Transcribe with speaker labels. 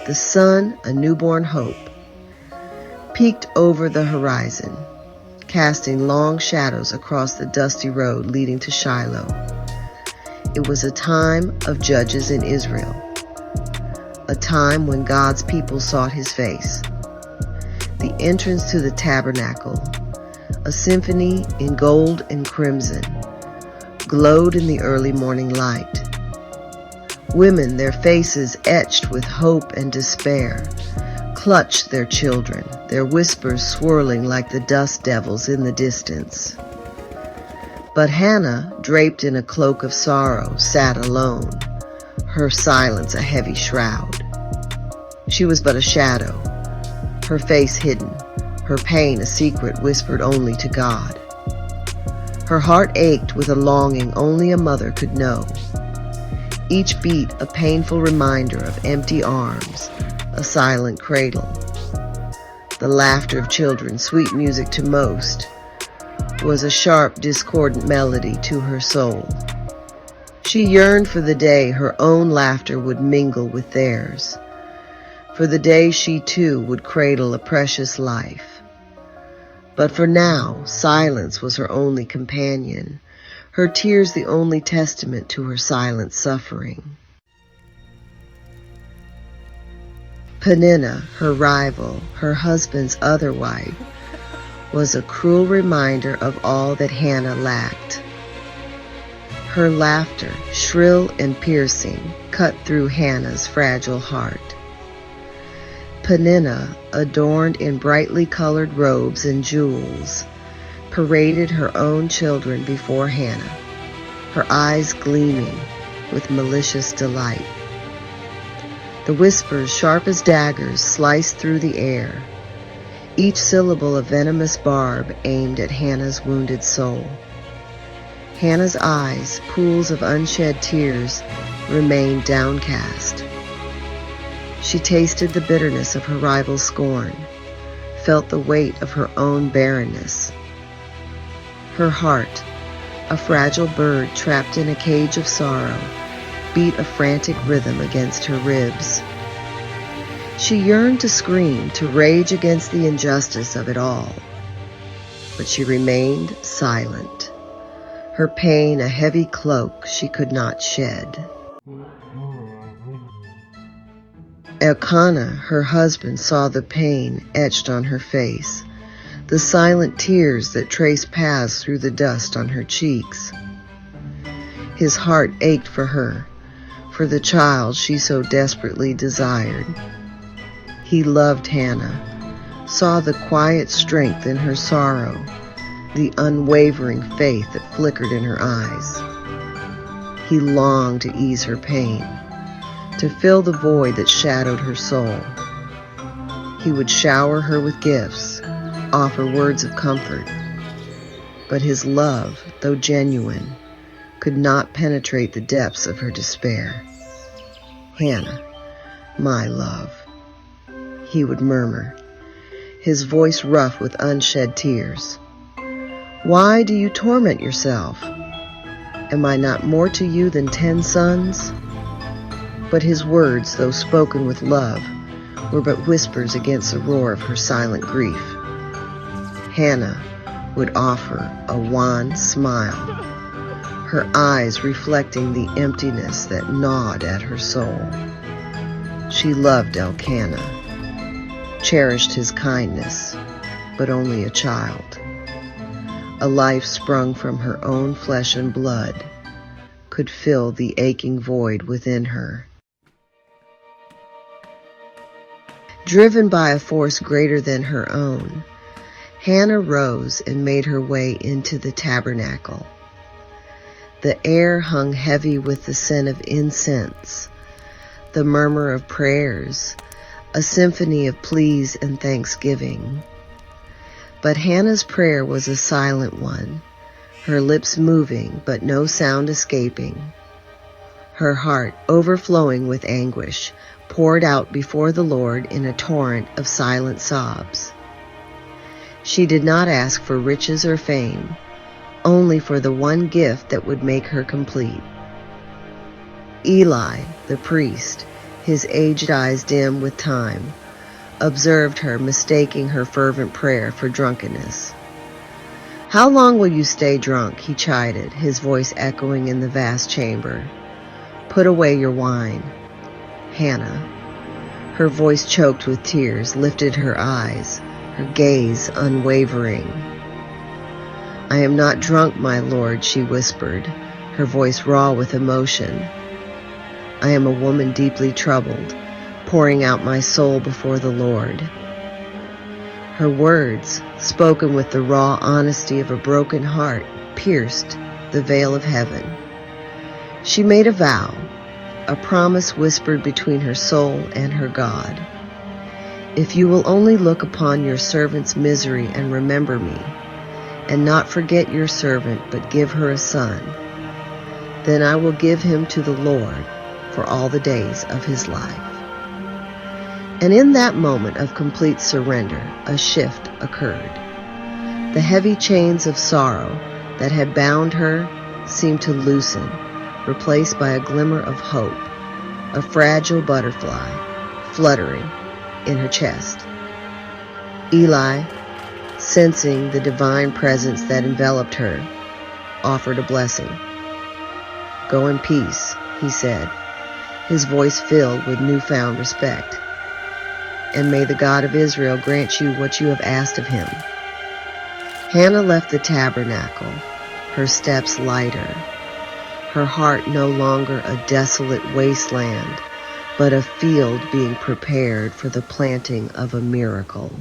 Speaker 1: The sun, a newborn hope, peeked over the horizon, casting long shadows across the dusty road leading to Shiloh. It was a time of judges in Israel, a time when God's people sought his face. The entrance to the tabernacle, a symphony in gold and crimson, glowed in the early morning light. Women, their faces etched with hope and despair, clutched their children, their whispers swirling like the dust devils in the distance. But Hannah, draped in a cloak of sorrow, sat alone, her silence a heavy shroud. She was but a shadow, her face hidden, her pain a secret whispered only to God. Her heart ached with a longing only a mother could know. Each beat a painful reminder of empty arms, a silent cradle. The laughter of children, sweet music to most, was a sharp, discordant melody to her soul. She yearned for the day her own laughter would mingle with theirs, for the day she too would cradle a precious life. But for now, silence was her only companion, her tears the only testament to her silent suffering. Peninnah, her rival, her husband's other wife, was a cruel reminder of all that Hannah lacked. Her laughter, shrill and piercing, cut through Hannah's fragile heart. Peninnah, adorned in brightly colored robes and jewels, paraded her own children before Hannah, her eyes gleaming with malicious delight. The whispers, sharp as daggers, sliced through the air, each syllable a venomous barb aimed at Hannah's wounded soul. Hannah's eyes, pools of unshed tears, remained downcast. She tasted the bitterness of her rival's scorn, felt the weight of her own barrenness. Her heart, a fragile bird trapped in a cage of sorrow, beat a frantic rhythm against her ribs. She yearned to scream, to rage against the injustice of it all, but she remained silent, her pain a heavy cloak she could not shed. Elkanah, her husband, saw the pain etched on her face, the silent tears that traced paths through the dust on her cheeks. His heart ached for her, for the child she so desperately desired. He loved Hannah, saw the quiet strength in her sorrow, the unwavering faith that flickered in her eyes. He longed to ease her pain, to fill the void that shadowed her soul. He would shower her with gifts, offer words of comfort, but his love, though genuine, could not penetrate the depths of her despair. "Hannah, my love," he would murmur, his voice rough with unshed tears. "Why do you torment yourself? Am I not more to you than 10 sons? But his words, though spoken with love, were but whispers against the roar of her silent grief. Hannah would offer a wan smile, her eyes reflecting the emptiness that gnawed at her soul. She loved Elkanah, cherished his kindness, but only a child. A life sprung from her own flesh and blood could fill the aching void within her. Driven by a force greater than her own, Hannah rose and made her way into the tabernacle. The air hung heavy with the scent of incense, the murmur of prayers, a symphony of pleas and thanksgiving. But Hannah's prayer was a silent one, her lips moving but no sound escaping. Her heart, overflowing with anguish, poured out before the Lord in a torrent of silent sobs. She did not ask for riches or fame, only for the one gift that would make her complete. Eli, the priest, his aged eyes dim with time, observed her, mistaking her fervent prayer for drunkenness. "How long will you stay drunk?" he chided, his voice echoing in the vast chamber. "Put away your wine." Hannah, her voice choked with tears, lifted her eyes, her gaze unwavering. "I am not drunk, my lord," she whispered, her voice raw with emotion. "I am a woman deeply troubled, pouring out my soul before the Lord." Her words, spoken with the raw honesty of a broken heart, pierced the veil of heaven. She made a vow, a promise whispered between her soul and her God. "If you will only look upon your servant's misery and remember me, and not forget your servant, but give her a son, then I will give him to the Lord for all the days of his life." And in that moment of complete surrender, a shift occurred. The heavy chains of sorrow that had bound her seemed to loosen, replaced by a glimmer of hope, a fragile butterfly fluttering in her chest. Eli, sensing the divine presence that enveloped her, offered a blessing. "Go in peace," he said, his voice filled with newfound respect. "And may the God of Israel grant you what you have asked of him." Hannah left the tabernacle, her steps lighter, her heart no longer a desolate wasteland, but a field being prepared for the planting of a miracle.